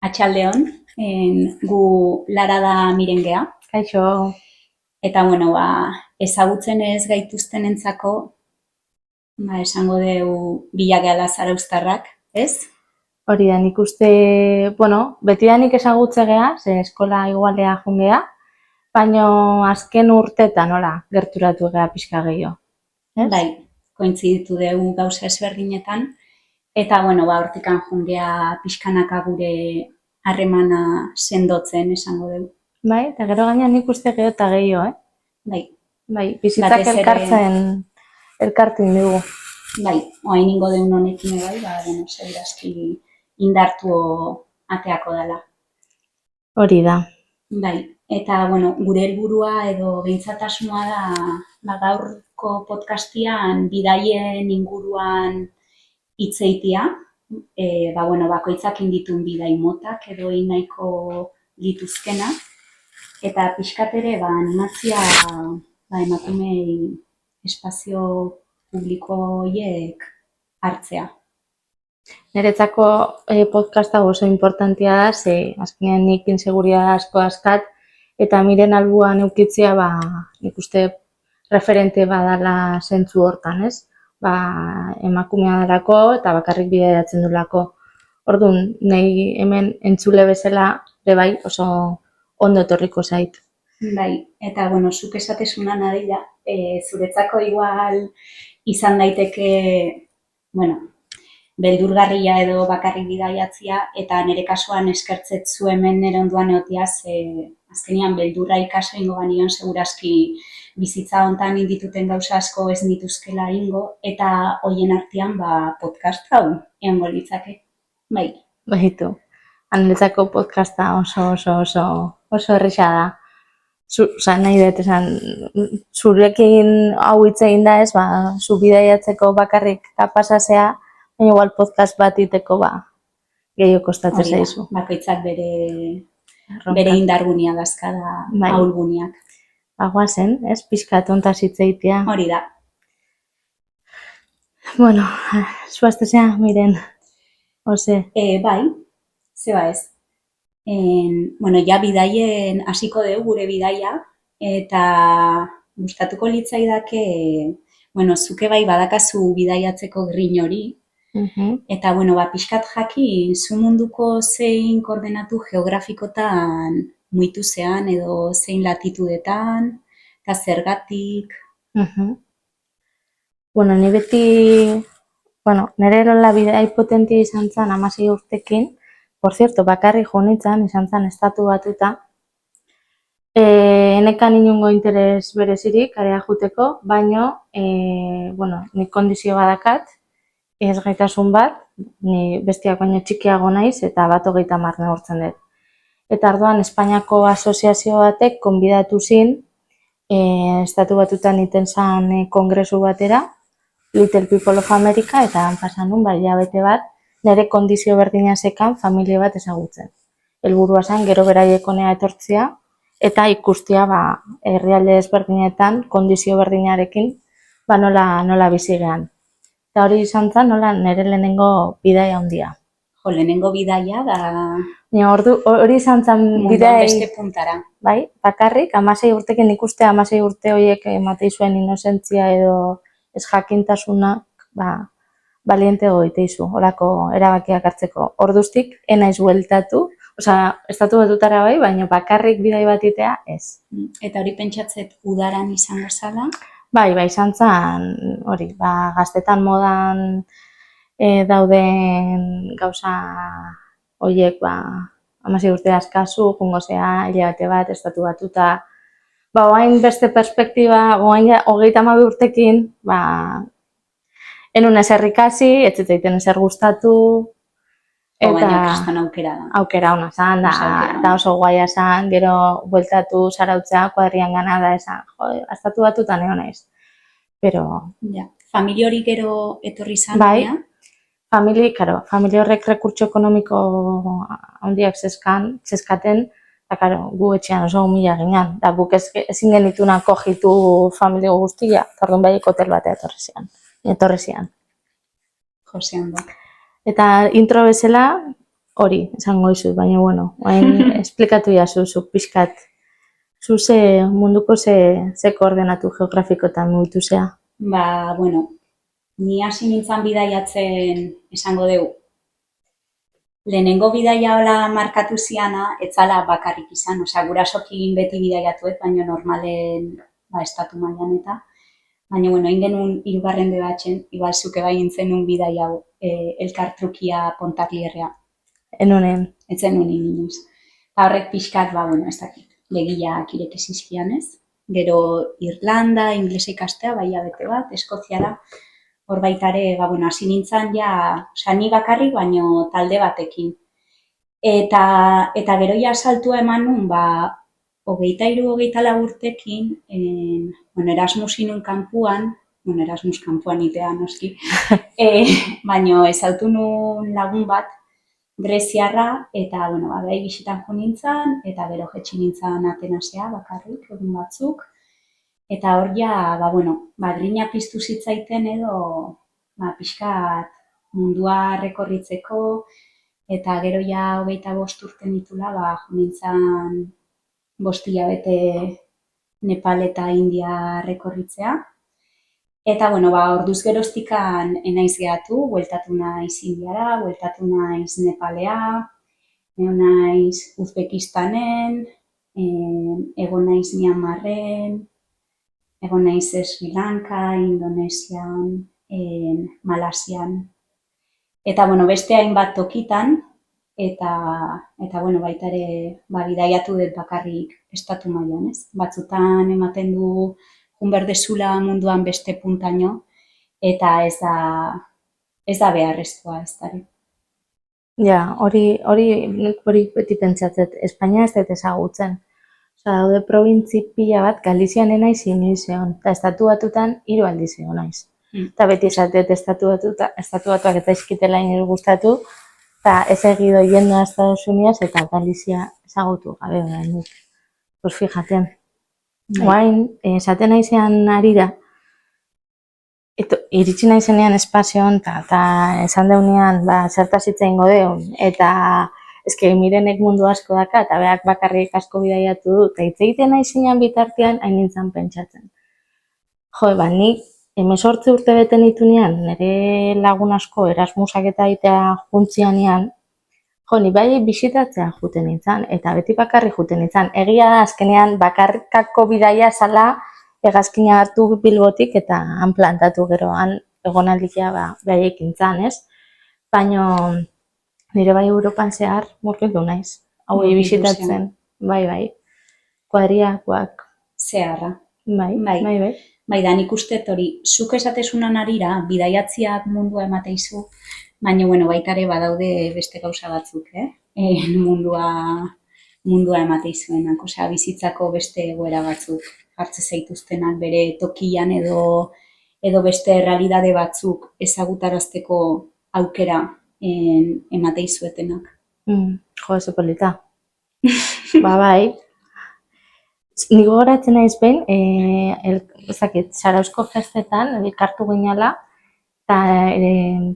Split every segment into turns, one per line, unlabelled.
Atxaldeon, gu Lara da Mirengea.
Kaixo,
Eta, ezagutzen ez gaituztenentzako, esango dugu bilageala zarauztarrak, ez?
hori da, nik uste, beti da nik ezagutze geha, ze eskola igualea jungea, baina azken urtetan, gerturatu geha pixka gehiago. Ez?
Bai, kointziditu dugu gauza ezberdinetan. Eta, hortikan jungea pixkanaka gure harremana sendotzen, esango dugu.
Bai, eta gero gaina nik uste gehiago eta gehiago,
Bai,
Bai, bizitzak
batez ere-
elkartzen dugu.
bai, oain ingo deun honekin bai, segurazki indartu ateako dela.
Hori da.
Bai, eta, gure helburua edo behintzat da, gaurko podcastian bidaien inguruan hitz eitea, bakoitzak inditun bidai motak edo nahiko lituzkena, eta pixkat ere, animatzia, emakumei espazio publiko horiek hartzea.
Niretzako podcasta oso importantia da, ze azkenean nik inseguridad asko askat, eta miren albuan eukitzea, nik uste referente badala zentzu hortan, ez? Emakumea darako eta bakarrik bidaiatzen dulako. Orduan, nahi hemen entzule bezala, bai, oso ondo etorriko zait.
Bai, eta, zuk esatezunan adila, zuretzako igual izan daiteke, beldurgarria edo bakarrik bidaiatzia, eta nire kasuan eskertzetzu hemen nire onduan egotia, azkenean beldurra ikaso ingo banion, segurazki bizitza hontan indituten gauza asko ez nituzkela ingo, eta hoien artean podcast hau egongo litzake. Bai.
Bahitu, niretzako podcasta oso erresa da. Nahi dut esan, zurekin hau hitz egin da ez, zu bidaiatzeko bakarrik kapasazea, baina igual podcast bat iteko gehiago kostatzen zaizu.
Bakoitzak bere indargunia dazkada ahulguniak.
Guazen, ez, pixka tonta zitzeitea.
Hori da.
Zuaztezea, miren, ose.
Bai, zeba ez. Ja bidaien hasiko dugu gure bidaia, eta gustatuko litzaidake, zuke bai badakazu bidaiatzeko grin hori, eta, pixkat jakin, zu munduko zein koordenatu geografikotan muitu zean, edo zein latitudetan, eta zergatik.
Ni beti, nire erola bidai potentia izan zen 16 urtekin, por cierto, bakarri jo nintzen, izan zen estatu batuta, enekan inungo interes berezirik, area juteko, baino, nik kondizio badakat, ez gaitasun bat, ni bestiak baino txikiago naiz, eta bat 30 neurtzen dut. Eta arduan, Espainiako asoziazio batek konbidatu zin, estatu batutan iten zan kongresu batera, Little People of America, eta pasan nun, hilabete bat, nire kondizio berdina zekan familia bat ezagutzen. Helburua zen, gero beraiekonea etortzea, eta ikustia herrialde ezberdinetan kondizio berdinarekin nola bizi gehan. Eta hori izan zen, nola nire lehenengo bidaia handia.
Lehenengo bidaia da...
Hori izan zen
bidaia... beste puntara.
Bai, bakarrik, 16 urtekin ikuste 16 urte horiek ematei zuen inozentzia edo ez jakintasunak, baliente goite izu, horako erabakiak hartzeko. Orduztik, enaiz bueltatu, estatu batutara bai, baina bakarrik bidai bat itea, ez.
Eta hori pentsatzet udaran izango zala?
Bai, izan zen, hori, gaztetan modan dauden gauza horiek, 16 urte askazu, jungo zea, hilabete bat, estatu batuta, oain beste perspektiba, oain 32 urtekin, enun ezer ikasi, ez zitzaiten ezer gustatu,
baina kriston aukera da.
Aukera hona zan, da oso guaia zan, gero bueltatu zarautzea, kuadrian gana da esan, estatu batutan egon naiz. Pero...
Familia hori gero etorri zan?
Bai, familia horrek rekurtso ekonomiko handiak zezkaten, eta gu etxean oso humila ginen, da guk ezin genitunak kogitu familia guztia, eta orduan bai hotel batea etorri zian.
Jose ondo.
Eta intro bezala, hori, esango dizut, baina bueno, hain esplikatu jazu, zuk pixkat, zu munduko ze koordenatu geografikotan mugitu zea.
Ba, bueno, ni hasi nintzen bidaiatzen esango dugu. Lehenengo bidaia hola markatu ziana, etzala bakarrik izan, osea, gurasokin beti bidaiatuet, baina normalen estatu mailan eta. Baina, bueno, egin genuen hirugarren debatzen, igual zuke bai nintzen un bidaia hau, elkartrukia Pontarlierrea.
Enonen.
Etzen nuen inoiz. Eta horrek pixkat, ez dakit, begiak ireki zizkian ez. Gero Irlanda, inglesa ikastea, bai abete bat, Eskoziara, hor baitare, hasi nintzen ni bakarrik, baino talde batekin. Eta gero ja saltua eman nun, 23-24 urtekin, Erasmus inun kanpuan, Erasmus kanpuan itea noski, baino ezautu nun lagun bat, Greziarra, eta, bai bisitan jo nintzen, eta gero jetxi nintzen Atenasea bakarrik, egun batzuk. Eta hor grina piztu zitzaiten edo, pixkat mundua rekorritzeko, eta gero 25 urte nitula, jo nintzen 5 hilabete Nepal eta India rekorritzea. Eta, orduz geroztikan enaiz gehatu, bueltatu naiz Indiara, bueltatu naiz Nepalea, naiz Uzbekistanen, egon naiz Myanmarren, egon naiz Sri Lanka, Indonesian, Malasian. Eta, beste hainbat tokitan, eta baita ere, bidaiatu dut bakarrik estatu mailan, ez? Batzutan ematen du berdezula munduan beste puntaino, eta ez da beharrezkoa ez dara.
Ja, hori beti pentsatzet, Espainia ez dut ezagutzen. Daude probintzi pila bat, Galizian enaiz inoiz egon, eta estatu batutan 3 aldiz egon naiz. Eta beti esatet estatu batuak eta eskitela inoiz gustatu, eta ez egido yendo a Estados Unidos eta Galizia ezagutu gabe orain dut. Pues fijaten. Oain, esaten naizean arira, iritsi naizenean espazioan, eta esan deunean, zertaz hitza ingo deun, eta eske Mirenek mundu asko daka, eta beak bakarrik asko bidaiatu du, eta hitz egiten naizenean bitartean, hain nintzen pentsatzen. Jo, nik 18 urte bete nitunean, nire lagun asko Erasmusak eta egitea juntzianean, jo, ni bai bisitatzea juten nintzen, eta beti bakarrik juten nintzen. Egia da, azkenean bakarkako bidaia zala hegazkina hartu Bilbotik eta han plantatu gero, han egonaldikia behaiekin zan, ez? Baina nire bai Europan zehar murgildu naiz. Hau bisitatzen, bai. Kuadriakoak.
Zeharra.
Bai.
Bai, da nik uste hori, zuk esatezunan arira, bidaiatziak mundua emateizu, baina, baitare badaude beste gauza batzuk, mundua emateizuenak, osea, bizitzako beste egoera batzuk hartze zaituztenak bere tokian edo beste errealidade batzuk ezagutarazteko aukera emateizuetenak.
Jo, ze polita. Bai. Nik gogoratzen naiz behin, Zarauzko festetan, elkartu ginala, eta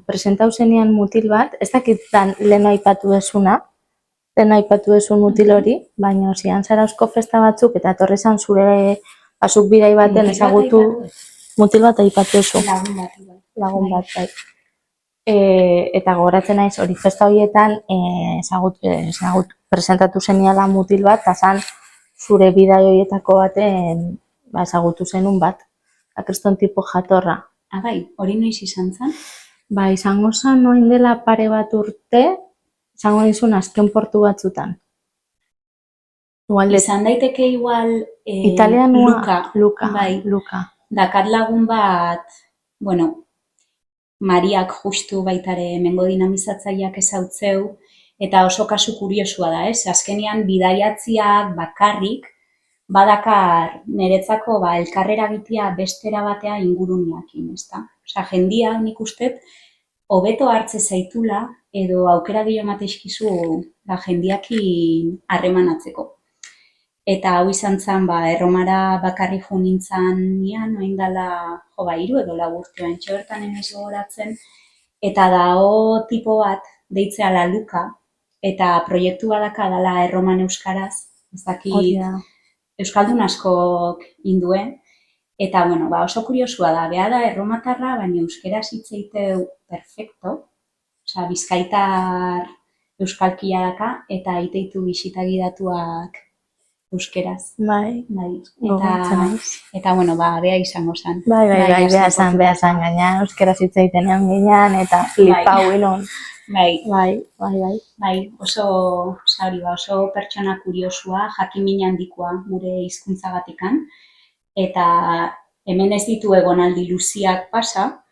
presentau zenean mutil bat, ez dakit lehen aipatu desuna, mutil hori, baina zian Zarauzko festa batzuk, eta etorri zan zure azuk bidai baten ezagutu, mutil bat aipatu desu. Lagun bat, bai. Eta gogoratzen naiz, hori festa horietan presentatu zeniala mutil bat, eta zan zure bidai horietako baten ezagutu zenun bat, kriston tipo jatorra.
Bai, hori noiz izan zen?
Izango zen noin dela pare bat urte, izango dizun azken portu batzutan.
Izan daiteke igual
Luka.
Dakar lagun bat, Mariak justu baitare hemengo dinamizatzaileak ezautzeu, eta oso kasu kuriosua da, ez? Azkenean bidaiatziak bakarrik, badakar niretzako elkarrera egitea bestera batea inguruneakin, ezta? Osea, jendia nik ustet hobeto hartze zaitula edo aukera gehiago emateizkizu jendiakin harremanatzeko. Eta hau izan zen, Erromara bakarrik jo nintzen nian, noin dala, 3 edo 4 urte bantxe hortan enez gogoratzen, eta dao tipo bat, deitzeala Luka, eta proiektu badaka dela erroman euskaraz, ez
Hori
dakit
da.
euskaldun askok induen, eta bueno, ba, oso kuriosua da, beha da erromatarra, baina euskeraz hitz egiteu perfecto, osea, bizkaitar euskalkia daka, eta iteitu bisita gidatuak euskeraz.
Bai,
Bai,
gogoratzen naiz.
eta bueno, ba, bea izango zen.
Bai, behar zan
potzitakoa.
gaina, euskaraz hitz egitenean ginean, eta flipau inon.
Bai,
Bai.
oso, hori ba, oso pertsona kuriosua, jakin handikoa gure hizkuntzagatikan, eta hemen ez ditu egonaldi luziak pasa,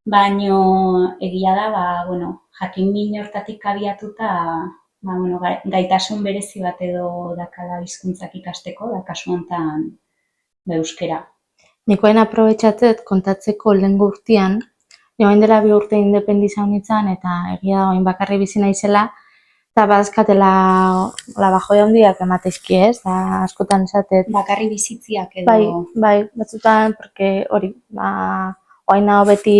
baino egia da, ba, bueno, jakin hortatik abiatuta, ba, bueno, gaitasun berezi bat edo dakala hizkuntzak ikasteko, da kasu honetan ba, euskera.
Nikoen aprobetxatzet kontatzeko lehen urtean, joan dela 2 urte independizau nintzen, eta egia da oin bakarri bizi naizela, eta badazkatela bajoi handiak emateizki ez, da askotan esatet.
Bakarri bizitziak edo...
Bai, batzutan, porque hori, oain nago beti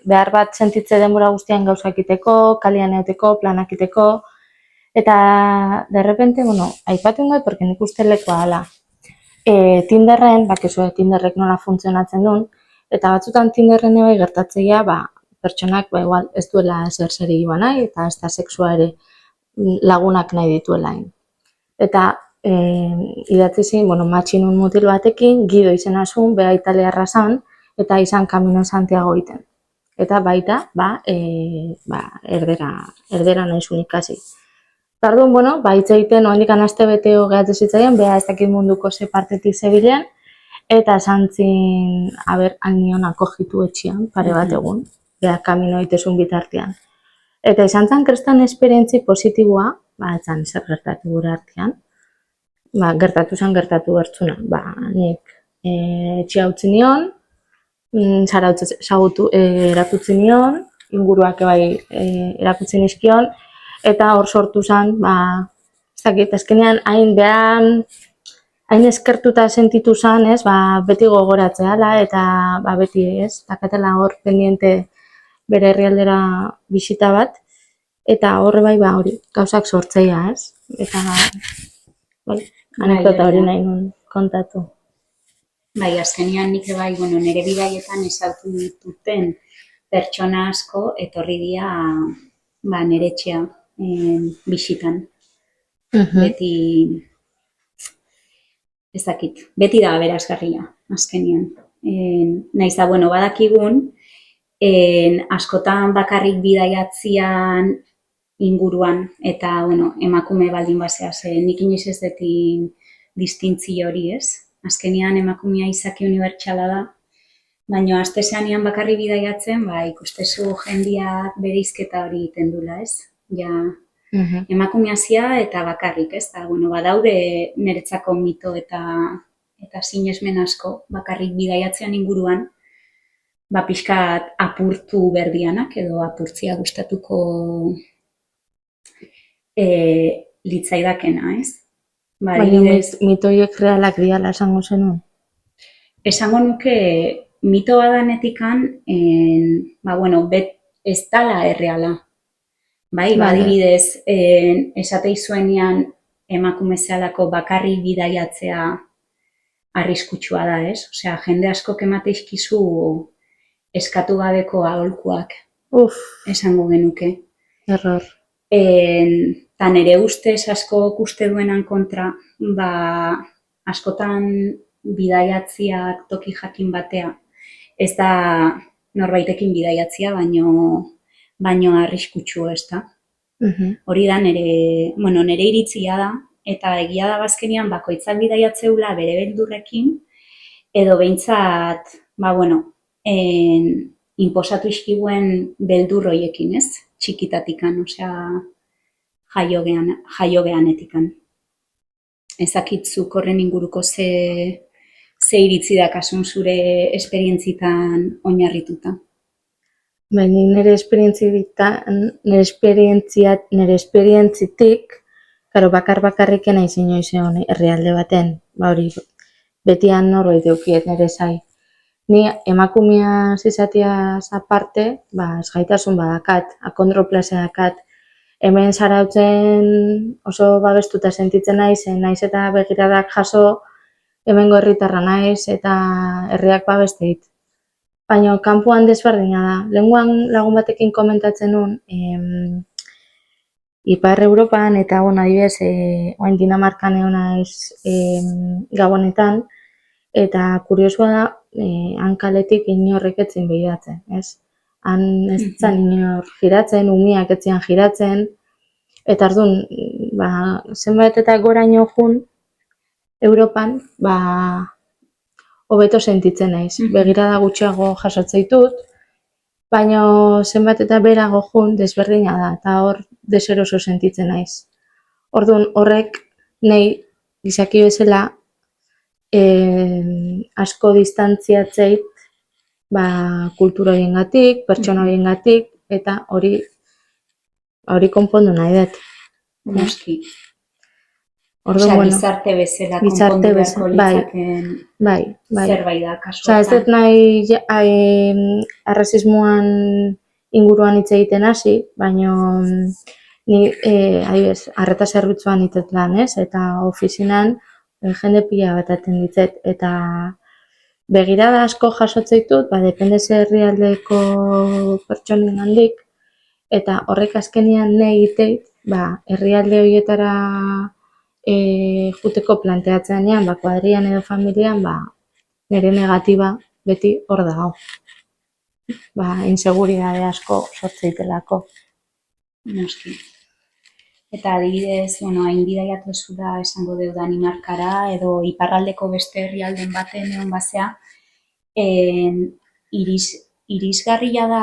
behar bat sentitze denbora guztian gauzak iteko, kalian euteko, planak iteko, eta derrepente, bueno, aipatu ingo, porque nik uste lekoa dela. Tinderren, bakizu Tinderrek nola funtzionatzen duen, eta batzutan Tinderren bai gertatzeia, pertsonak igual ez duela ezer zeri joan nahi, eta ez da sexua ere lagunak nahi dituela. Eta idatzi zin, bueno, matxinun mutil batekin, Gido izena zuen, beha italiarra zan, eta izan Camino Santiago iten. Eta baita, erdera nahi zuen ikasi. Tardun, bueno, hitz egiten, oandik aste beteo gehatzen zitzaian, beha ez dakit munduko ze partetik zebilean, eta esan zin, alnion akogitu etxian, pare bat egun, beha Camino itezun bitartean. Eta izan zan krestan esperientzi positiboa, etzan zer gertatu gure artean, gertatu bertzuna. Nik etxia utzi nion, zara erakutzi nion, inguruak bai erakutzi nizkion, eta hor sortu zen, ez dakit, azkenean hain eskertuta sentitu zen, beti gogoratzea, eta beti ez, dakatela hor pendiente bere herrialdera bisita bat, eta horre hori, gauzak sortzeia, ez? Eta, anekdota hori nahi nun kontatu.
Bai, azkenean nik bueno, nire bidaietan ezautu dituten pertsona asko etorri dira nire etxea bisitan. Beti, ezakit, beti da aberasgarria, azkenean. Naiz da, bueno, badakigun, askotan bakarrik bidaiatzian inguruan, eta, bueno, emakume baldin basea, nik inoiz ez detin distintzi hori, ez? Azkenean emakumea izaki unibertsala da, baina astezeanean bakarri bidaiatzen, ikustezu jendiak bereizketa hori egiten dula, ez? Ja, emakumea zia eta bakarrik, ez? Bueno, badaude niretzako mito eta sinesmen asko bakarrik bidaiatzean inguruan, pixkat apurtu berdianak edo apurtzia gustatuko litzaidakena, ez?
Baina mitoiek realak diala esango zenun?
Esango nuke mito badanetikan, bueno, ez dala erreala. Adibidez, esatei zuenean emakume zehalako bakarri bidaiatzea arriskutsua da, ez? Osea, jende asko emateizkizu eskatu gabeko aholkuak. Esango genuke.
Error.
Eta nire ustez asko uste duenan kontra, askotan bidaiatziak toki jakin batea. Ez da norbaitekin bidaiatzia, baino arriskutsu, ez da. Hori da nire iritzia da, eta egia da bazkenean bakoitzak bidaiatzeula bere beldurrekin, edo behintzat, inposatu iskiguen beldur hoiekin, ez? Txikitatikan, osea, jaio geanetikan. Ezakitzuk horren inguruko ze iritzi dakasun zure esperientzitan oinarrituta.
Nire esperientzitik, bakarriken nahi inoiz herrialde baten, hori, betian norbait eukiet nire zai. Ni emakumea zizatiaz aparte, ez gaitasun badakat, akondroplazia dakat, Hemen Zarautzen oso babestuta sentitzen naiz eta begiradak jaso, hemengo herritarra naiz eta herriak babeste dit. Baina kanpoan desberdina da. Lehengoan lagun batekin komentatzen nun, Ipar Europan eta, adibidez, orain Dinamarkan egon naiz Gabonetan, eta kuriosua da, han kaletik inorrek etzin begiratzen, ez? Han ez zen inor giratzen, umiak etzian giratzen, eta orduan, zenbait eta goraino jun, Europan, hobeto sentitzen naiz. Begirada gutxiago jasotzen ditut, baina zenbat eta berago jun desberdina da, eta hor deseroso sentitzen naiz. Orduan, horrek nahi gizaki bezala asko distantziatzeit kultura horiengatik, pertsona horiengatik, eta hori konpondu nahi dut.
Noski.
Orduan,
gizarte bezala konpondu beharko litzaken zerbait da kasuan.
Ez dut nahi arrazismoan inguruan hitz egiten hasi, baina ni adibidez, arreta zerbitzuan hitzet lan, ez? Eta ofizinan jende pila bat aten ditzet, eta begirada asko jasotzen ditut, depende ze herrialdeko pertsonen handik, eta horrek azkenian nahi egiteit, herrialde horietara juteko planteatzeanean, kuadrian edo familian, nire negatiba beti hor dago. Inseguridade asko sortzeitelako.
Noski. Eta adibidez, hain bidaiatu ez da esango deu Danimarkara edo iparraldeko beste herrialden baten egon bazea, irisgarria da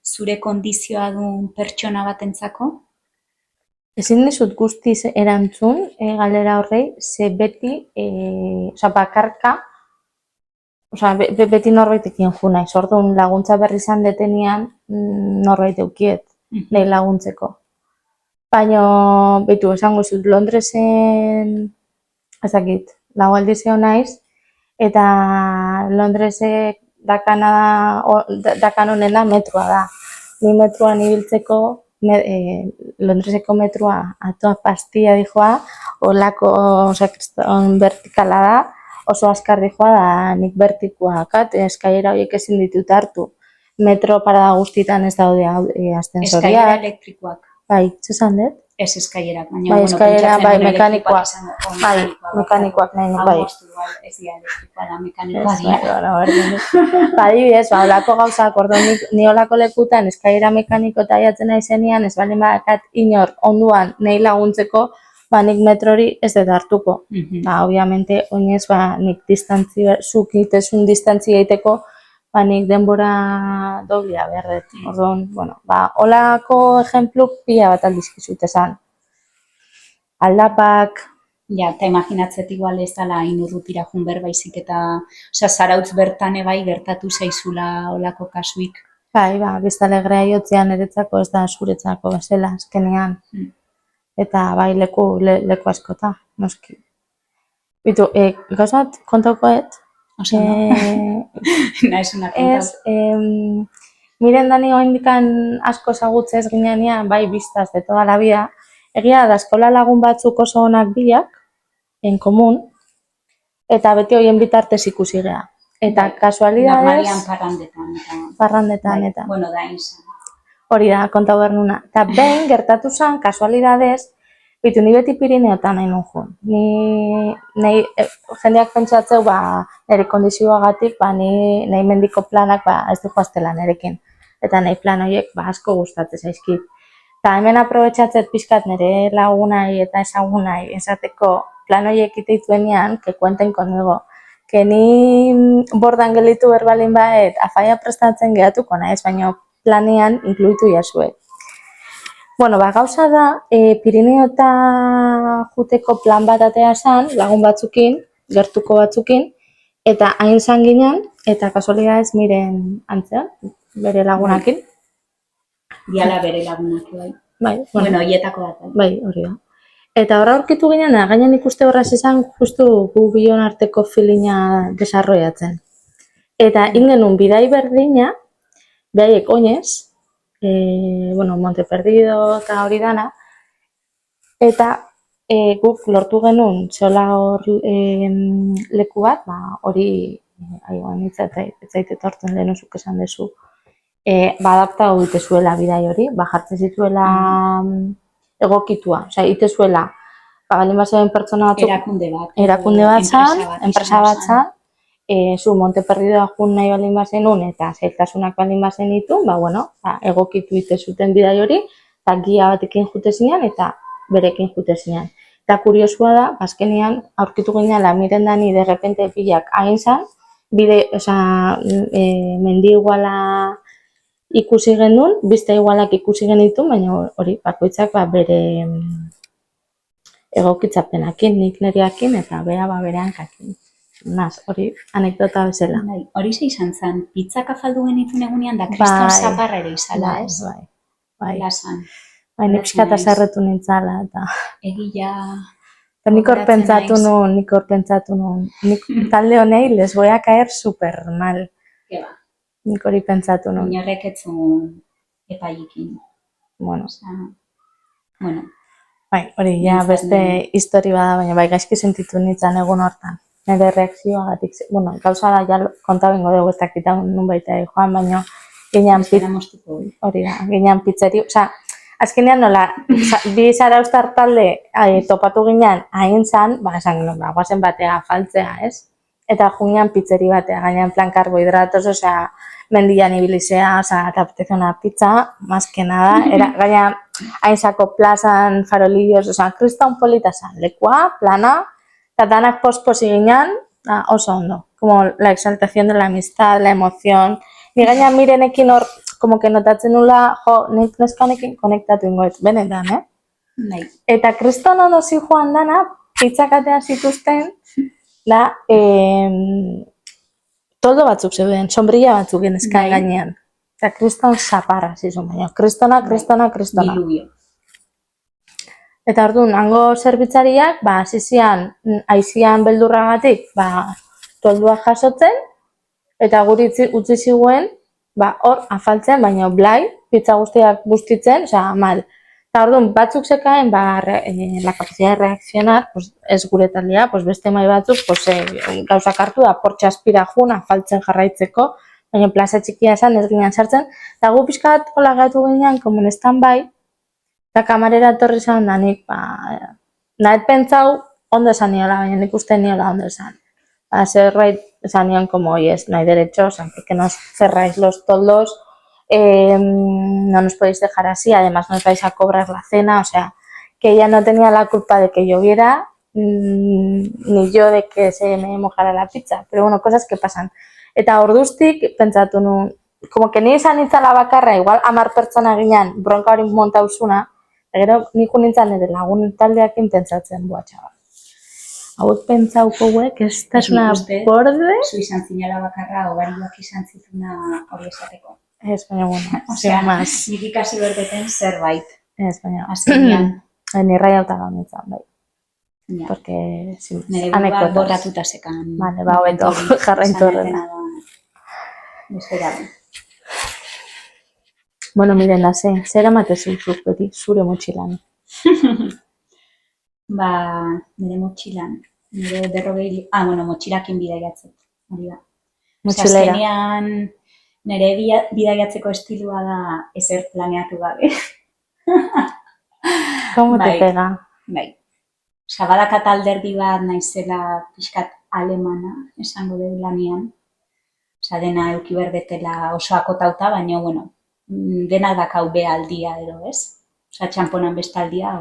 zure kondizioa duen pertsona batentzako?
Ezin dizut guztiz erantzun, galdera horrei, ze beti, bakarka, beti norbaitekin jo naiz. Orduan laguntza berri izan detenian norbait eukiet, nahi laguntzeko. Baina, esango zut, Londresen, ezakit, lau aldiz egon naiz, eta Londresek dakan honena metroa da. Ni metroan ibiltzeko, Londreseko metroa atoa pastilla dijoa, olako vertikala da, oso azkar dijoa da nik vertikoa kat, eskailera horiek ezin ditut hartu. Metro parada guztietan ez daude ascensoriak.
Eskailera elektrikoak.
Bai, zesan dut?
Ez eskailerak, baina
eskailera, mekanikoak. Mekanikoak nahi, bai.
Ez dira elektrikoa da, mekanikoa dira.
Adibidez, olako gauzak, orduan ni olako lekutan eskailera mekaniko eta aiatzen nahi zenian, ez bali badakat inor onduan nahi laguntzeko, nik metrori ez dut hartuko. Obviamente, oinez, nik zuk itezun distantzia egiteko, nik denbora doblia behar dut. Orduan, olako ejemplu pila bat aldizkizut esan. Aldapak...
Ja, eta imaginatzet igual ez dala inurrutira jun berbaizik eta Zarautz bertan ebai gertatu zaizula olako kasuik.
Bai, Biztalegrea jotzean eretzako ez da zuretzako bezala, azkenean. Eta bai, leku askota, noski. Bitu, gauzat kontaukoet?
Oso, no? Naiz una kontau.
Miren dani oindikan asko zagutzez ginean, bai, biztaz de toda la vida. Egia da, eskola lagun batzuk oso onak biak, en komun, eta beti hoien bitartez ikusi gea. Eta kasualidades...
Normalian
parrandetan, eta...
Bueno, da izan.
Hori da, konta bernuna. Eta behin gertatu zen, kasualidades, bitu, ni beti Pirineotan nahi nun jun. Jendeak pentsatzeu, nire kondizioagatik, nahi mendiko planak ez du joaztela nirekin. Eta nahi plan horiek asko gustatzen zaizkit. Eta hemen aprobetxatzet pixkat nire lagunai eta ezagunai esateko plan horiek iteituenean, que cuenten conmigo. Que ni bordan gelitu berbalin baet, afaia prestatzen gehatuko naiz, baina planean inkluitu jasuet. Gauza da, Pirineota juteko plan bat atea zan, lagun batzukin, gertuko batzukin, eta hain zan ginen, eta kasualidades miren antzean, bere lagunakin.
Diala bere lagunak, bai.
Bai,
hietako bat.
Bai, hori da. Eta horra aurkitu ginen, gainen ikuste horraz izan, justu gu bion arteko filina desarroiatzen. Eta ingenun bidai berdina, behaiek oinez, Monte Perdido eta hori dana, eta guk lortu genuen zola hor leku bat, hori, aioan ez zait etortzen lehen zuk esan dezu, adaptatu ditezuela bidai hori, jartzen zituela egokitua, osea, itezuela, baldin bazen pertsona batzuk, erakunde bat zan, enpresa bat zan, zu Monte Perdidoa jun nahi baldin bazenun eta zailtasunak baldin bazen ditu, egokitu itezuten bidai hori, eta gia batekin jute zinean eta berekin jute zinean. Eta kuriosua da, azkenean aurkitu ginean Mirendani de repente pilak hain zan, mendi iguala ikusi genuen, bista igualak ikusi genitu, baina hori bakoitzak bere egokitzapenakin, nik neriakin eta bera bere hankakin. Naz, hori anekdota bezala.
Hori ze izan zen, pizzak afaldu genituen egunean da kriston zaparra ere izala, ez?
Bai.
Lasan.
Nik pixkata sarretu nintzala, eta...
Egia...
Nik hor pentsatu nuen, nik talde honei les voy a caer super mal.
Eba.
Nik hori pentsatu nuen.
Inorrek etzun epaikin.
Bueno.
Bai,
hori ja beste histori bada, baina bai gaizki sentitu nintzen egun hortan. Nire reakzioagatik, gauza da, ja konta bengo dugu ez dakitan nun baita joan, baina ginean pizzeri, oza, azkenean nola, bi zaraustar talde topatu ginean hain zan, esan genuen, guazen batea faltzea, ez? Eta junean pizzeri batea, gainean plan karbohidratos, osea, mendian ibilizea, osea, eta apetezona pizza, más que nada, gaina hainzako plazan, farolillos, osea, kriston polita zan, lekua, plana, eta danak posposi ginean, oso ondo, como la exaltación de la amistad, la emoción, ni gaina Mirenekin hor, como que notatzen nula, nik neskanekin konektatu ingoet, benetan,
Bai.
Eta kriston ondo zi joan dana, pizzakatean zituzten, da, toldo batzuk zeuden, sombrilla batzuk genezkan gainean. Eta kriston zaparra zizun, baina kristona.
Diluvio.
Eta orduan, hango zerbitzariak, zizian, aizian beldurragatik, toldua jasotzen, eta guri utzi ziguen, hor afaltzen, baina blai, pizza guztiak bustitzen, osea, mal. Eta orduan, batzuk zekaen, la capacidad de reaccionar, ez gure taldea, beste mai batzuk, gauzak hartu da, portxe aspira jun, afaltzen jarraitzeko, baina plaza txikia esan, ez ginean sartzen, eta gu pixkat hola gaitu ginean, komun stand-by, eta kamarera etorri zan da nik, nahet pentsau, ondo esan niola, baina nik uste niola ondo esan. Zerbait esan nion, como, oies, no hay derechos, que nos cerráis los toldos, no nos podéis dejar así, además nos vais a cobrar la cena, o sea, que ella no tenía la culpa de que lloviera, ni yo de que se me mojara la pizza, pero bueno, cosas que pasan. Eta orduztik, pentsatu nun, como que ni izan nintzala bakarra, igual 10 pertsona ginean, bronka hori montauzuna, gero nik nintzen nire lagun taldeakin pentsatzen, txabal. Hauek pentsauko guek, ez da esuna borde?
Zu izan zinela bakarra, ogarioak izan zizuna hori esateko.
Ez, baina, bueno,
osea, nik ikasi berdeten zerbait.
Ez, baina,
azkenean.
Nirrai hauta gau nintzen, bai. Porque,
nire buruak borratuta sekan.
Vale, hobeto, jarraitu horrela.
Beste gabe.
Bueno, Mirenda, zer amatezu zuk beti, zure motxilan?
Nire motxilan, nire motxilakin bidaiatzet, hori da.
Motxilera.
Azkenean, nire bidaiatzeko estilua da ezer planeatu gabe.
Como te pega?
Bai. Badakat alderdi bat naizela pixkat alemana, esango dugu lanean. Dena euki berdetela oso akotauta, baina, dena dakau behaldia edo, ez? Txamponan bestaldia.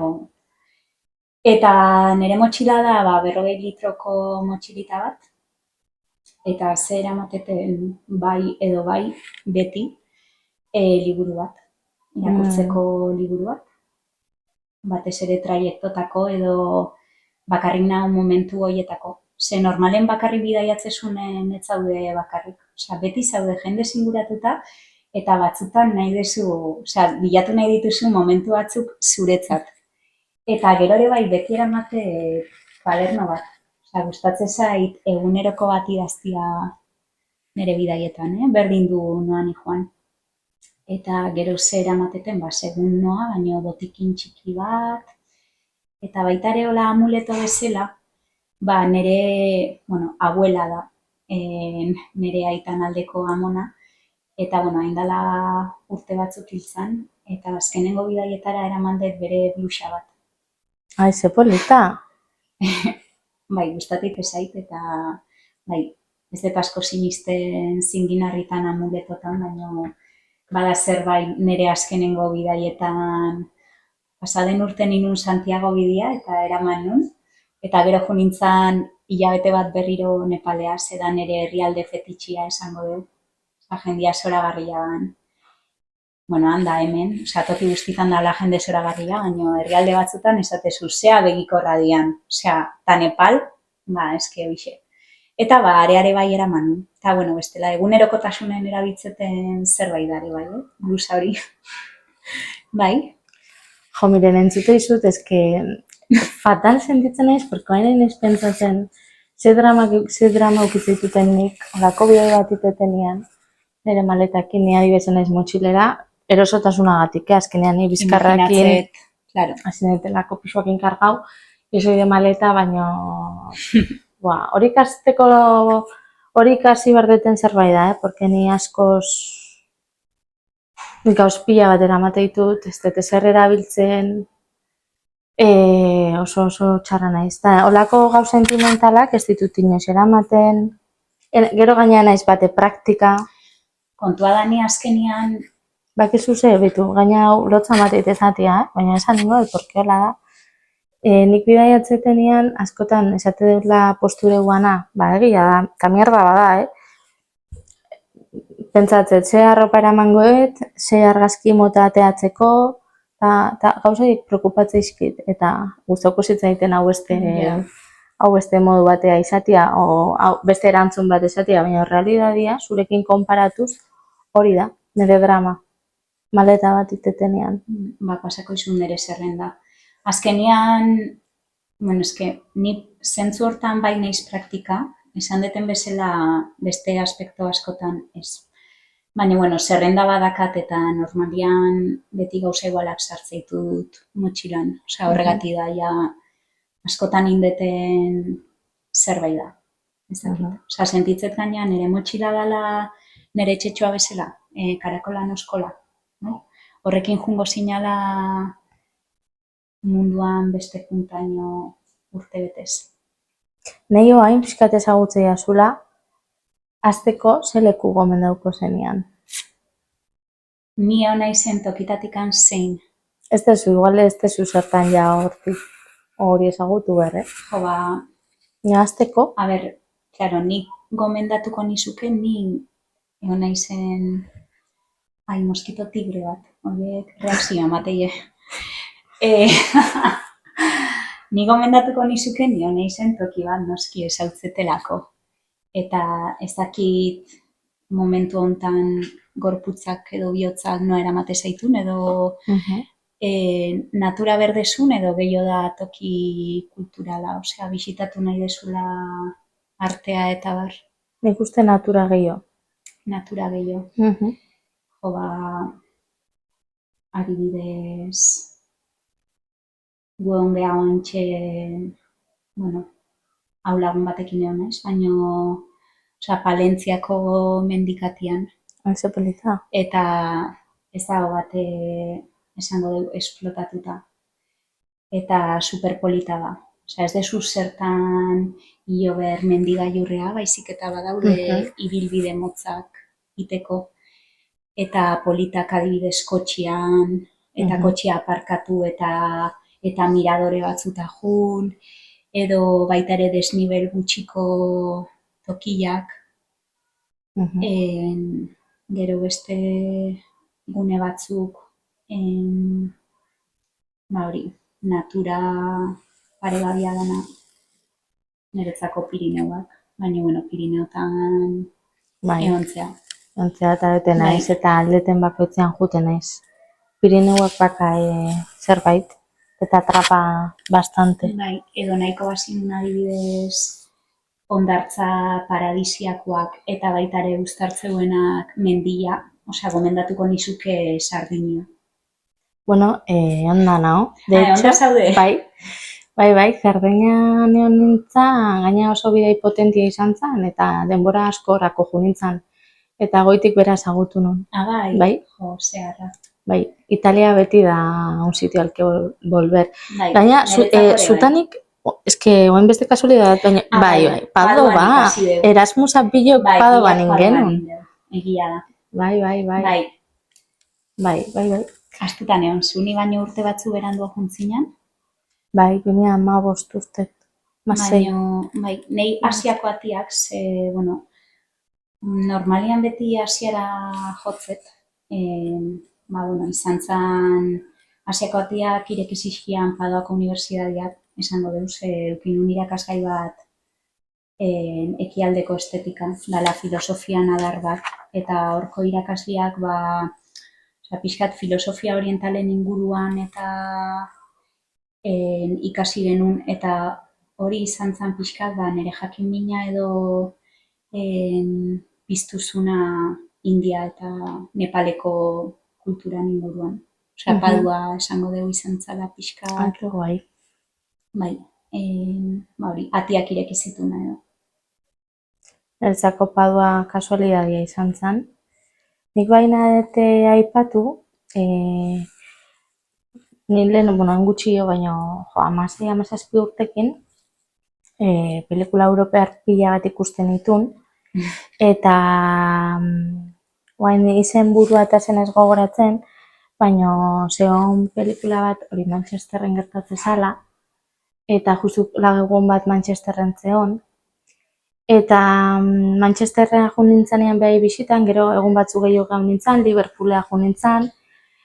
Eta nire motxila da, 40 litroko motxilita bat, eta zer amateten bai edo bai beti liburu bat, irakurtzeko liburu bat. Batez ere traiektuetako edo bakarrik nahu momentu horietako. Ze normalen bakarrik bidaiatzesunen ez zaude bakarrik. Beti zaude jende zinguratuta eta batzutan nahi dezu, bilatu nahi dituzu momentu batzuk zuretzat. Eta gero ere bai beti eramate kuaderno bat. Gustatzen zait eguneroko bat idaztia nire bidaietan, berdin du noan joan. eta gero zer eramateten, segun noa, baino botikin txiki bat, eta baita ere hola amuleto bezala, nire, abuela da, nire aitan aldeko amona, eta, hain dela urte batzuk hiltzan, eta azkenengo bidaietara eraman dut bere blusa bat.
Ai, ze polita.
Gustatik ezait, eta, ez dut asko sinisten zinginarritan amuletotan, baina bada zerbait nire azkenengo bidaietan, pasaden urten inun Santiago bidea, eta eraman nun, eta gero jo nintzen hilabete bat berriro Nepalea, zedan ere herrialde fetitxia esango du. Jendia zoragarria ban. Handa hemen, toki guztitan da la jende zoragarria, baina herrialde batzutan esatezu, zea begikorra dian, ta Nepal, eske hoxe. Eta areare bai eraman. Eta, bestela, egunerokotasunen erabiltzeten zerbait dare bai, blusa hori. Bai.
Jo, miren, entzute izut, eske fatal sentitzen naiz, porque hain ez pentsatzen, ze drama ukitzeituten nik, olako bidoi bat itetenian, nire maletakin, ni adibesen naiz motxilera, erosotasunagatik, azkenean ni bizkarrakin, hasi netelako pisuakin kargau, izoi de maleta, baino, hori ikasteko, hori ikasi berdeten zerbait da, porque ni askoz, gauz pila bat eramate ditut, ez dut ezer erabiltzen, oso txarra naiz. Olako gau sentimentalak ez ditut inoiz eramaten, gero gaina naiz bate praktika.
Kontua da ni azkenian...
Bakizu ze, betu, gaina lotza mateit ezatia, baina esan ningo, porque hola da. Nik bidaiatzetenian askotan esate dutla posture guana, egia da, kamierda bada, Pentsatzet, ze arropa eramangoet, ze argazki mota ateatzeko, eta gauzaik preokupatzeizkit, eta guztoko zitzaiten hau beste modu batea izatea, o beste erantzun bat izatea, baina realidadia, zurekin konparatuz, hori da, nire drama, maleta bat itetenean.
Pasako izun nire zerrenda. Azkenian, ni zentzu hortan bai naiz praktika, esan deten bezala beste aspekto askotan ez. Baina, zerrenda badakat eta normalian beti gauza igualak sartzeitut motxilan. Horregati da, askotan indeten zerbait da. Sentitzet gainean nire motxila dela nire etxetxoa bezala, karakolan oskola. Horrekin jungo zinala munduan beste puntaino urte betez.
Neio hain pixkat ezagutzea zula, azteko ze leku gomendauko zenian?
Ni hona izen tokitatikan zein.
Ez dezu, igual ez dezu zertan ja hori ezagutu berre. Ni azteko?
A ber, claro, nik gomendatuko nizuke, ni hona izen moskito tigre bat. Horiek reakzioa mateie. Ni gomendatuko nizuke, ni hona izen toki bat noski ezautzetelako. Eta ez dakit momentu hontan gorputzak edo bihotzak noa eramate zaitun, edo natura berdezun, edo gehiago da toki kulturala, osea, bisitatu nahi dezula artea eta bar.
Nik uste natura gehiago.
Natura gehiago. Adibidez, guen geha oantxe, hau lagun batekin egon ez, baina Palentziako mendikatian.
Ze polita.
Eta ez dago bate esango dugu esplotatuta. Eta superpolita da. Osea, ez dezu zertan hilo ber mendigailurrea, baizik eta badaude ibilbide motzak iteko. Eta politak adibidez kotxian, eta kotxia aparkatu eta miradore batzuta jun, edo baita ere desnibel gutxiko tokiak. Gero beste gune batzuk natura paregabia dana niretzako Pirineuak, baina Pirineotan egontzea.
Egontzea eta bete naiz eta aldeten bakoitzean juten naiz. Pirineuak baka zerbait eta atrapa bastante.
Edo nahiko bazin adibidez hondartza paradisiakoak eta baita ere gustartzeuenak mendia, gomendatuko nizuke Sardinia.
Bueno, onda nao. De
Onda
hecho,
zaude?
bai, Sardinia neon nintzen, gaina oso bidai potentia izan zen, eta denbora asko orako jo nintzen. Eta goitik bera ezagutu nun.
Bai, jo, zeharra.
Bai, Italia beti da un sitio al que volver.
Bai,
Gaina,
niretzako ere bai.
zutanik, eske, oen beste kasualidad, baina, bai, Padoba,
ikasi dugu.
Erasmusa bilok
Bai,
Padoban
bilak
ingenun.
Egia da.
Bai.
Astuta neon, zuni baino urte batzu berandu juntzinan.
Bai, 2015 urtet.
Baina, bai, nei Asiako atiak, normalian beti Asiara jotzet. Izan zen Asiako atiak ireki zizkian Padoako unibertsitateak, esango deuz, eukinun irakasgai bat ekialdeko estetikan, dala filosofian adar bat, eta horko irakasleak, pixkat filosofia orientalen inguruan eta ikasi genuen, eta hori izan zen pixkat, nire jakin mina edo piztuzuna India eta Nepaleko kulturan inguruan. Padua esango dugu izan zala pixkat.
Guai.
Bai, hori, atiak ireki zituna edo.
Eltzako Padua kasualidadia izan zen. Nik baina ete aipatu, lehen, gutxio, baina 16-17 urtekin, pelikula europear pila bat ikusten ditun, eta guain izen burua eta zen ez gogoratzen, baina zeon pelikula bat hori Manchesterren gertatzen zala, eta justu lagun bat Manchesterren zeon, eta Manchesterren joan nintzanean behai bisitan, gero egun batzu gehiago gaun nintzen, Liverpoolea joan nintzen,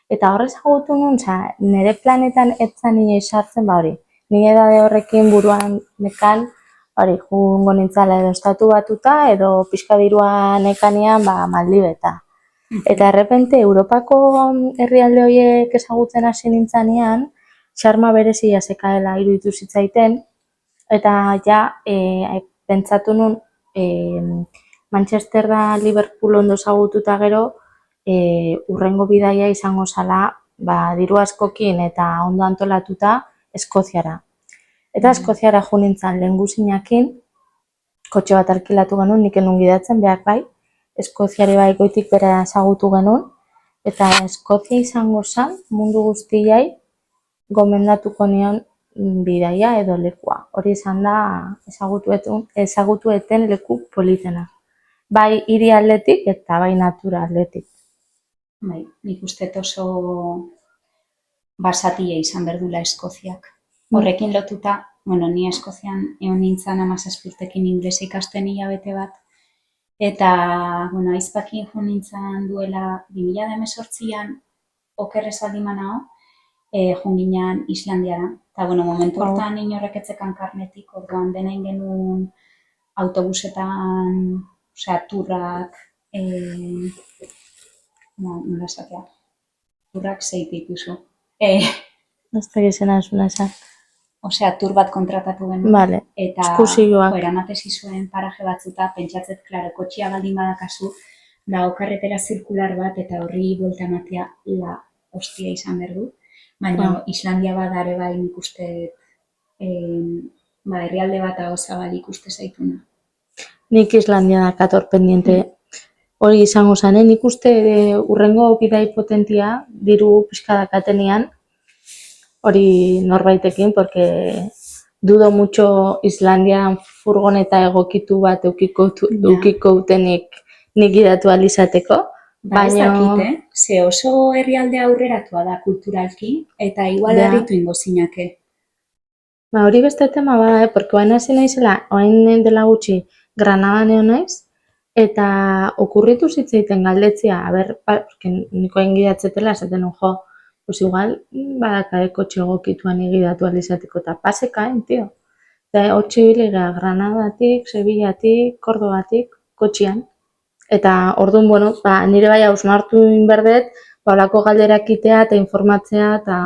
eta horrez agutu nun, nire planetan etzan nire sartzen, hori, nire edade horrekin buruan nekan, hori, jungo nintzala edo estatu batuta, edo pixka dirua nekanean, Maldibeta. Eta errepente, Europako herrialde horiek ezagutzen hasi nintzanean, xarma berezia zekaela iruditu zitzaiten, eta ja, pentsatu nun, Manchester da Liverpool ondo ezagututa gero, urrengo bidaia izango zala, diru askokin eta ondo antolatuta, Eskoziara. Eta Eskoziara jo nintzen lehen guzinakin, kotxe bat alkilatu genuen, nik enun gidatzen, behar bai, Eskoziari bai goitik bera ezagutu genuen, eta Eskozia izango zen, mundu guztiai, gomendatuko nion bidaia edo lekua. Hori izan da ezagutu eten leku politena. Bai hiri atletik eta bai natura atletik.
Bai, nik uste oso basatia izan berdula Eskoziak. Horrekin lotuta, ni Eskozian egon nintzen 17 urtekin inglesa ikasten hilabete bat, eta, aizpakin jo nintzen duela 2018an, okerrez baldin manao, joan ginen Islandiara. Eta, momentu hortan inorrek etzekan karnetik, orduan denain genuen autobusetan, turrak, nola esatea, turrak zeite ikusu.
Ez da gizena zuna esan.
Tur bat kontratatu genuen.
Vale, eskusioak.
Eta, eramatezi zuen paraje batzuta, pentsatzet, klaro, kotxia baldin badakazu, dago karretera zirkular bat, eta horri buelta ematea la hostia izan berdu. Baina Islandia badare bai nik uste, herrialde bat hau zabalik uste zaituna.
Nik Islandia dakator pendiente hori izango zanen, nik uste urrengo bidai potentia diru pixka dakatenean, hori norbaitekin, porque dudo mucho Islandian furgoneta egokitu bat eukiko utenik nik gidatu alizateko.
Ez dakit, ze oso herrialde aurreratua da kulturalki, eta igual harritu ingo zinake.
Hori beste tema bada, porque oain hasi naizela, oain dela gutxi Granada neo naiz, eta okurritu zitzaiten galdetzea, niko egin gidatzetela, esaten jo, pues igual, badaka kotxe egokituan egidatu alizateko, eta pasekain, tio. Eta hotxe bilega Granadatik, Sevillatik, Kordobatik, kotxian. Eta orduan, nire bai hausnartu inberdet, olako galderak itea eta informatzea, eta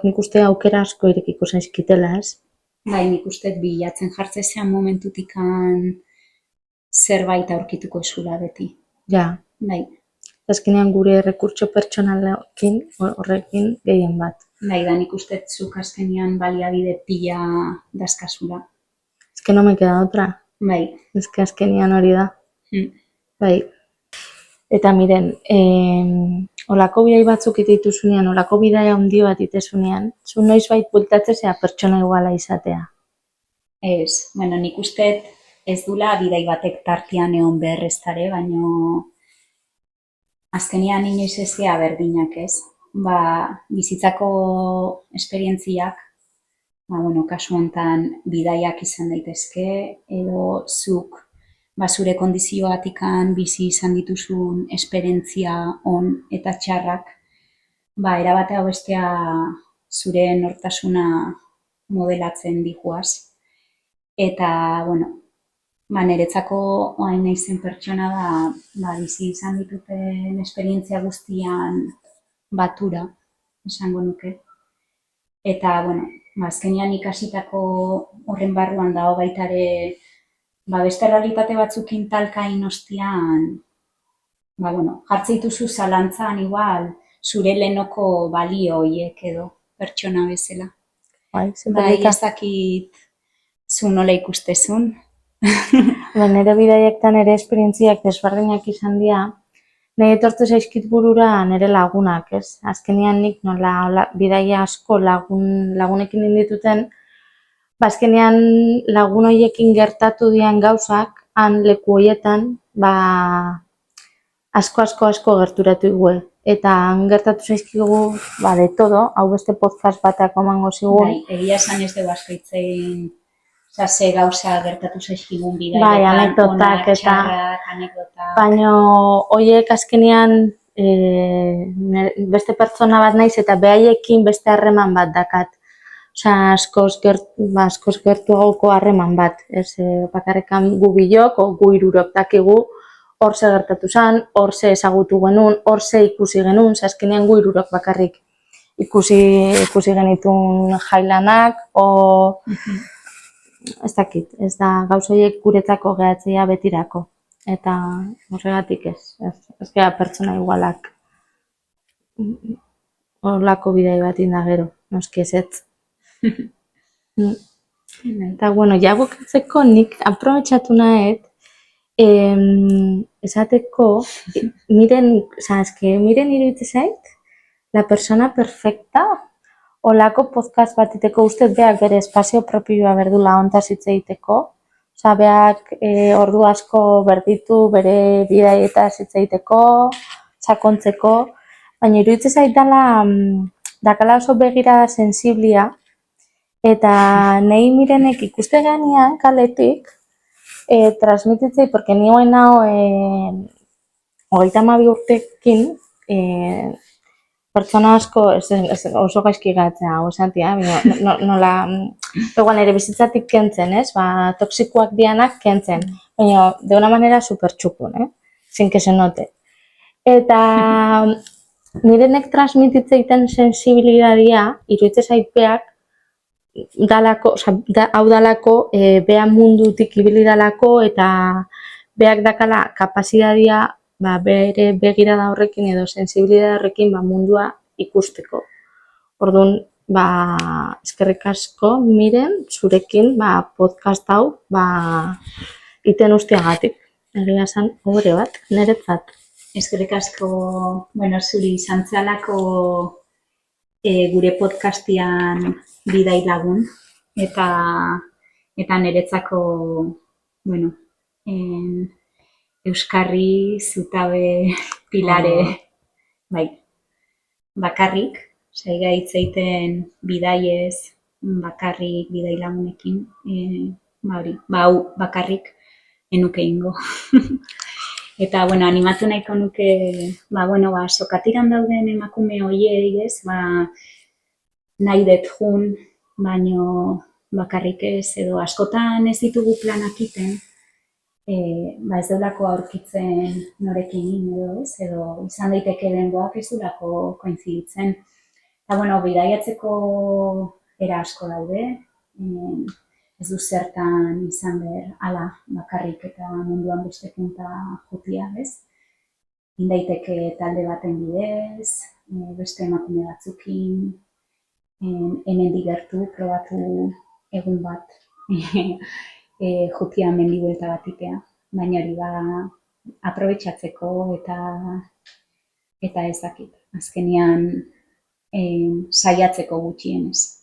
nik uste aukera asko irekiko zaizkitela, ez?
Bai, nik uste bilatzen jartzezean momentutikan zerbait aurkituko esula beti.
Ja,
Bai,
Azkenean gure errekurtso pertsonalekin horrekin gehien bat.
bai, da nik uste zuk azkenean baliabide pila dazkazula.
Ez que no me queda otra.
Bai.
Ez que azkenean hori da. Bai. Eta miren, olako bidai batzuk itituzunean, olako bidai handi bat itezunean, zu noizbait bueltatzea pertsona iguala izatea.
Ez, bueno, nik uste ez dula bidai batek tartian egon behar eztare, baino azkenean inoiz ez gea berdinak ez. Bizitzako esperientziak, bueno, kasu hontan bidaiak izan daitezke, edo zuk zure kondizioatikan bizi izan dituzun esperientzia on eta txarrak, erabatea bestea zure nortasuna modelatzen dihuaz. Eta, bueno, niretzako oain naizen pertsona bizi izan dituten esperientzia guztian batura, esango nuke. Eta, bueno, azkenean ikasitako horren barruan dago baita ere, beste realitate batzukin talkain ostian, jartzen dituzu zalantzan igual, zure lehenoko balio horiek edo pertsona bezala. Bai, ez dakit zu nola ikustezun.
Nire bidaiektan ere esperientziak desberdinak izan dira, nire etortu zaizkit burura nire lagunak, ez? Azkenean nik nola bidaia asko lagunekin indituten, azkenean lagun horiekin gertatu dian gauzak, han leku horietan, asko gerturatu igue. Eta han gertatu zaizkigu, de todo, hau beste podcast batak omango zigun.
Bai, egia esan ez dugu asko itzein, ze gauza gertatu zaizkigun bidaietan, onak, txarrak, anekdotak.
Baina horiek azkenean beste pertsona bat naiz eta behaiekin beste harreman bat dakat. Osea, askoz gertuagoko harreman bat. Ez bakarrekan gu bilok, gu hirurok dakigu, hor ze gertatu zen, hor ze ezagutu genuen, hor ze ikusi genuen, azkenean gu hirurok bakarrik ikusi genitun jailanak, ez dakit, ez da gauzoiek guretzako gehatzea betirako. Eta horregatik ez gara pertsona igualak horlako bidai bat indagero, noski ezetz. Eta, bueno, ja bukatzeko nik aprobetxatu nahet, esateko, miren iruditzen zait, la persona perfecta, olako podcast bat iteko uste beak bere espazio propioa berdula hontaz hitz egiteko, beak ordu asko berditu bere bidaietaz hitz egiteko, sakontzeko, baina iruditzen zait dakala oso begira sensiblia, eta nahi mirenek ikuste ganean kaletik, transmititzei, porque ni hoen hau 32 urtekin, pertsona asko oso gaizki gatzea, hau esantia, nola, egual nire bizitzatik kentzen, ez? Toxikoak dianak kentzen, baina de una manera supertxukun, sin que se note. Eta nirenek transmititzeiten sensibilidadia, iruditzen zaitpeak, hau dalako, beha mundutik ibili dalako, eta beak dakala kapazitatea bere begirada horrekin edo sensibilidade horrekin mundua ikusteko. Orduan, eskerrik asko miren zurekin podcast hau iten usteagatik. Egia esan obore bat, niretzat.
Eskerrik asko, zuri izan zalako gure podcastian bidai lagun, eta niretzako, euskarri, zutabe, pilare, bakarrik, saiga hitz egiten bidaiez, bakarrik bidai lagunekin, hau bakarrik enuke ingo. Eta, animatu nahiko nuke, sokatiran dauden emakume hoiei, ez, nahi dut jun, baino bakarrik ez, edo askotan ez ditugu planak iten, ez deulako aurkitzen norekin edo ez, edo izan daiteke denboak ez deulako koinziditzen. Eta, bidaiatzeko era asko daude, ez du zertan izan behar ala bakarrik eta munduan beste punta jutia, ez? Daiteke talde baten bidez, beste emakume batzukin, hemendik gertu probatu egun bat jutia mendi buelta bat itea, baina hori da aprobetxatzeko eta ez dakit, azkenean saiatzeko gutxienez.